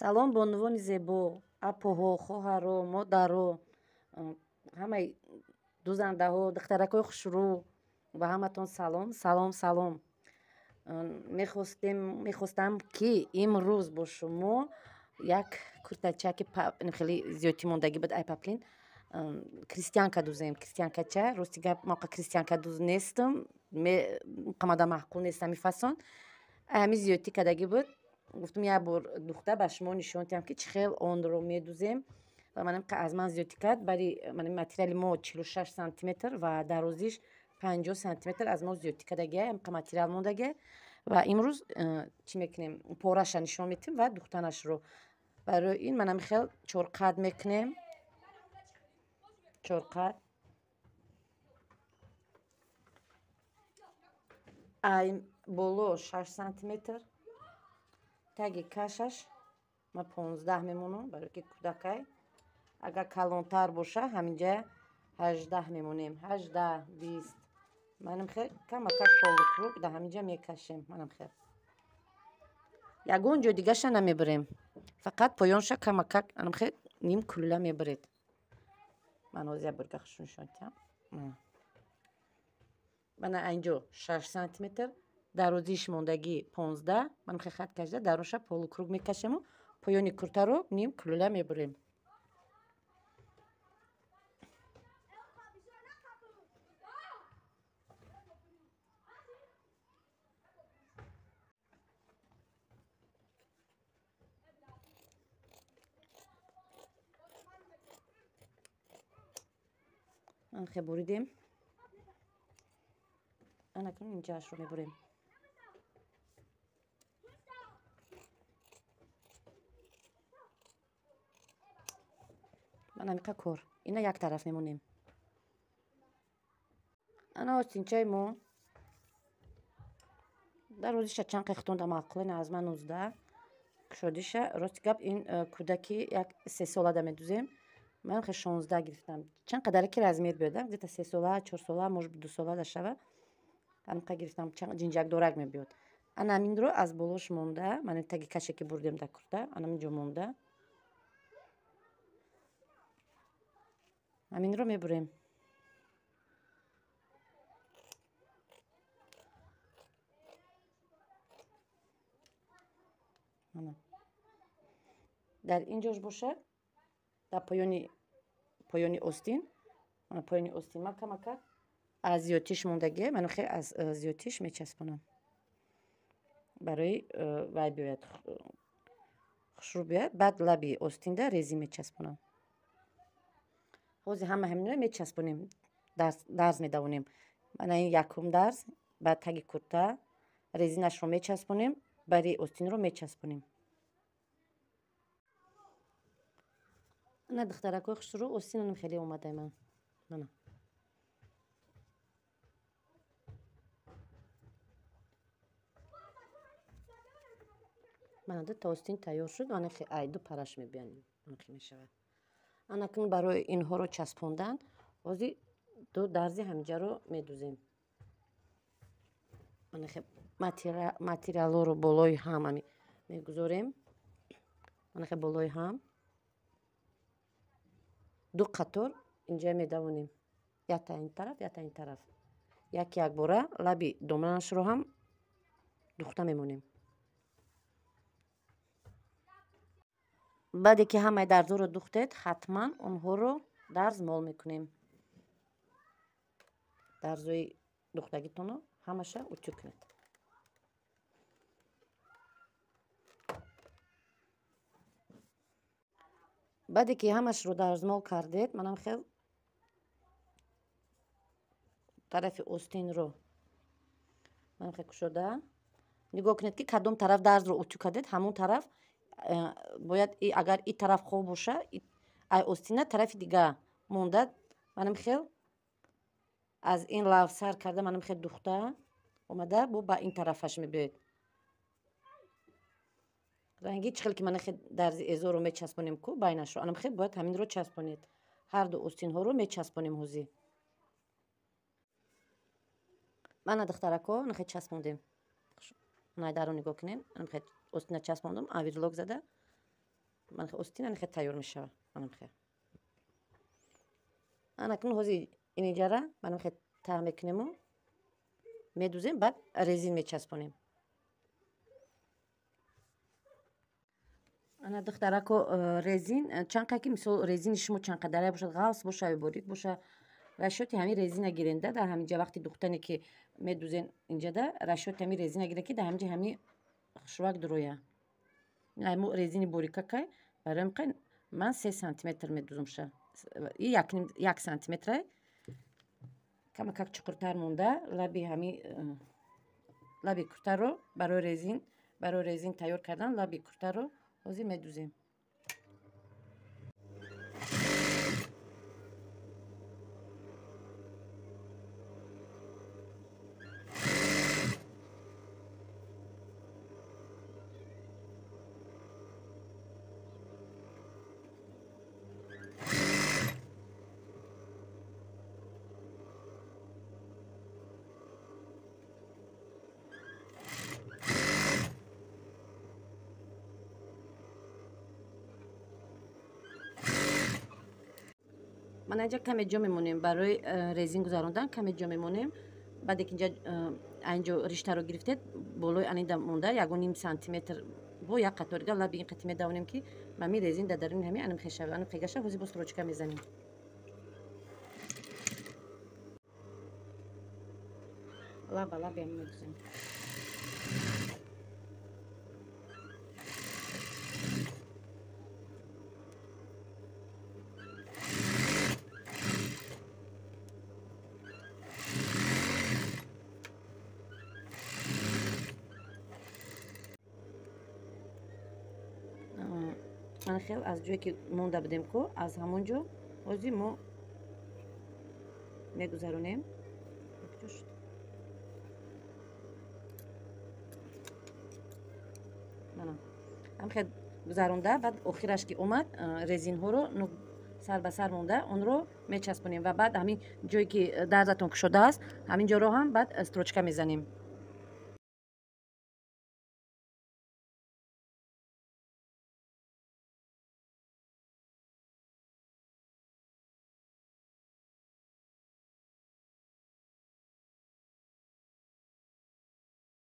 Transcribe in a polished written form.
Салом бонувони зебо, апоҳо, хоҳаро, модаро, ҳамаи дузандаҳо, духтаракҳои хушрӯ, ба ҳаматон салом, салом, салом. Мехостам ки имрӯз бо шумо як куртачаки хеле зиёдтӣ мондагӣ буд ай паплин крестьянка дузем. Крестьянкача, рости гап мақа крестьянка дуз нестам, қамада маҳқул нестам мифасон. Ҳами зиёдтӣ кардагӣ буд. Гуфтам як бор духта ба шумо нишон диҳам ки чӣ хел онро медузем. Ва манам аз ман зиёдтӣ кард, бари материали мо 46 сантиметр ва дарозиш 50 сантиметр аз мо зиёдтӣ кардагия, ҳамқа материал мондагия. Ва имрӯз чӣ мекунем? Пораша нишон медиҳем ва духтанашро. Барои ин манам хел 4 қад мекунем. 4 қад. Ай боло 6 сантиметр. Таги кашаш ма 15 мемонам, барои ки кӯдакай. Агар калонтар боша ҳаминҷа 18 мемонем. 18, 20. Манам хел камакак полукруг дар ҳаминҷа мекашем. Манам хел ягон ҷой дигаша намебарем. Фақат поёнша камакак манам хел ним кулла мебаред. Ман ҳозир як бор гахшо нишон диҳам. Мана айнҷо 6 сантиметр, дарозиш мондагӣ 15. Манам хел хат кашида дарунша полукруг мекашему, поёни куртаро ним кулла мебарем. Ман хел буридем. Анакун инҷаашро мебурем. Манамиқа кор. Ина як тараф мемонем. Ана остинчаи мо дарозиша чанд қехтонда маъқуле аз ман 19. Кушодиша рости гап ин кӯдаки як 3 солада медузем. Ман хел 16 гирифтам. Чанд қадараки размер биёда, где-то 3 сола, 4 сола, может быть 2 солада шава. Ҳамқа гирифтам, ҷинҷакдорак мебиёд. Ана ҳаминро аз болош монда, ман таги каше ки бурдем дар курта, ана ҳаминҷо монда. Ҳаминро мебурем. Дар ин ҷош бошад, дар поёни остин, поёни остин макамака аз зиёдтиш мондагия, ман хел аз зиёдтиш мечаспонам. Барои вай биёяд, хушрӯ биёяд, баъд лаби остинда резин мечаспонам. Ҳозир ҳама ҳаминро мечаспонем, дарз медавонем. Мана ин якум дарз, баъд таги курта резинашро мечаспонем, бари остинро мечаспонем. Ана духтаракҳои хушрӯ остинам хеле омадаи ман. Мана. Мана ду та остин тайёр шуд. Ана хе ай ду параш мебиянем. Ана хе мешавад. Анакун барои инҳоро часпондан ҳозир ду дарзи ҳаминҷаро медузем. Ана хе материалҳоро болои ҳам мегузорем. Ана хе болои ҳам. Ду қатор инҷа медавонем. Якта ин тараф, якта ин тараф. Як бора лаби доманашро ҳам духта мемонем. баъде ки ҳамаи дарзҳоро духтед, ҳатман онҳоро дарз мол мекунем. Дарзҳои духтагитонро ҳамаша утюг кунед. баъде ки ҳамашро дарзмол кардед, манам хел тарафи остинро манам хел кушода нигоҳ кунед ки кадом тараф дарзро утюг кардед, ҳамон тараф бояд агар ин тараф хоб боша, ай остина тарафи дига монда, манам хел аз ин лав сар карда, манам хел духта омада ба ин тарафаш мебиёед. ранги чӣ хел ки мана хел дарзи эзоро мечаспонем ку байнашро, анам хел бояд ҳаминро часпонед. Ҳарду остинҳоро мечаспонем ҳозир. мана духтаракҳо ана хел часпондем. Найдаро нигоҳ кунем. Ана хел остина часпондам, авирлок зада. манахе остин анахе тайёр мешава. манахе анакун ҳози ининҷара манахе таъ мекунему, медузем, баъд резин мечаспонем. ана духтарако резин чанқа ки мисол резини шумо чанқадарая бошад, ғафс боша ё борик боша, рашоти ҳамин резина гиренда дар ҳаминҷа вақти духтане ки медузен инҷада рашоти ҳамин резина гире ки дар ҳаминҷа ҳамин хушвак дуроя. ҳаму резини борикакай барои мқай ман 3 сантиметр медузумша. И 1 сантиметре камакак чуқуртар монда лаби ҳамин лаби куртаро барои резин тайёр кардан лаби куртаро ҳозир медузем. мана инҷа каме ҷо мемонем барои резин гузарондан, каме ҷо мемонем. баъде ки инҷа инҷо риштаро гирифтед болои анида монда 1 сантиметр бо як қаторига лаби ин қати медавонем ки мами резин дар даруни ҳамин анимхешава анимхегаша ҳозир бо строчка мезанем. лаба лаби ҳамин медузем. манахел аз ҷое ки монда будем ко аз ҳамон ҷо ҳозир мо мегузаронем. ҳамхел гузаронда баъд охираш ки омад резинҳоро сар ба сар монда онро мечаспонем ва баъд ҳамин ҷое ки дарзатон кушодааст ҳамин ҷоро ҳам баъд строчка мезанем.